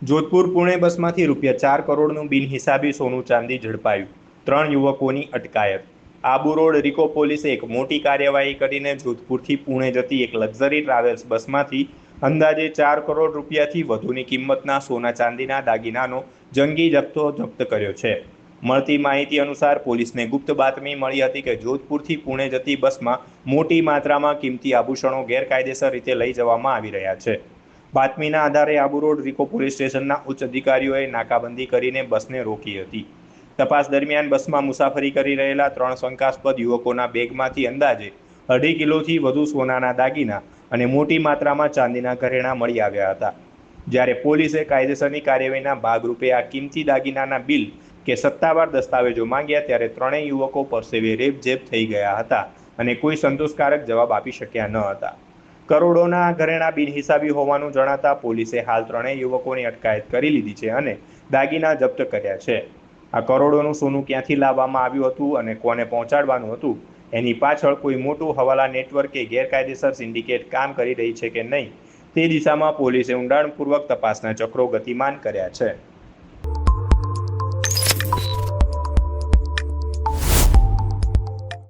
જોધપુર પુણે બસમાંથી ₹4 કરોડનું બિનહિસાબી સોનું ચાંદી ઝડપાયું, 3 યુવકોની અટકાયત। આબુ રોડ રિકો પોલીસે એક મોટી કાર્યવાહી કરીને જોધપુરથી પુણે જતી એક લક્ઝરી ટ્રાવેલ્સ બસમાંથી અંદાજે ₹4 કરોડથી વધુની કિંમતના સોના ચાંદીના દાગીનાનો જંગી જથ્થો જપ્ત કર્યો છે। મળતી માહિતી અનુસાર પોલીસને ગુપ્ત બાતમી મળી હતી કે જોધપુરથી પુણે જતી બસમાં મોટી માત્રામાં કિંમતી આભૂષણો ગેરકાયદેસર રીતે લઈ જવામાં આવી રહ્યા છે। બાતમીના આધારે આબુ રોડ રિકો પોલીસ સ્ટેશનના ઉચ્ચ અધિકારીઓએ નાકાબંધી કરીને બસને રોકી હતી। તપાસ દરમિયાન બસમાં મુસાફરી કરી રહેલા 3 શંકાસ્પદ યુવકોના બેગમાંથી અંદાજે 2.5 કિલોથી વધુ સોનાના દાગીના અને મોટી માત્રામાં ચાંદીના ઘરેણાં મળી આવ્યા હતા। જ્યારે પોલીસે કાયદેસરની કાર્યવાહીના ભાગરૂપે આ કિંમતી દાગીનાના બિલ કે સત્તાવાર દસ્તાવેજો માંગ્યા ત્યારે ત્રણેય યુવકો પરસેવે રેબઝેબ થઈ ગયા હતા અને કોઈ સંતોષકારક જવાબ આપી શક્યા ન હતા। કરોડોના ઘરેણાં બિનહિસાબી હોવાનું જણાતા પોલીસે હાલ ત્રણેય યુવકોની અટકાયત કરી લીધી છે અને દાગીના જપ્ત કર્યા છે। આ કરોડોનું સોનું ક્યાંથી લાવવામાં આવ્યું હતું અને કોને પહોંચાડવાનું હતું, એની પાછળ કોઈ મોટું હવાલા નેટવર્ક કે ગેરકાયદેસર સિન્ડિકેટ કામ કરી રહી છે કે નહીં, તે દિશામાં પોલીસે ઊંડાણપૂર્વક તપાસના ચક્રો ગતિમાન કર્યા છે।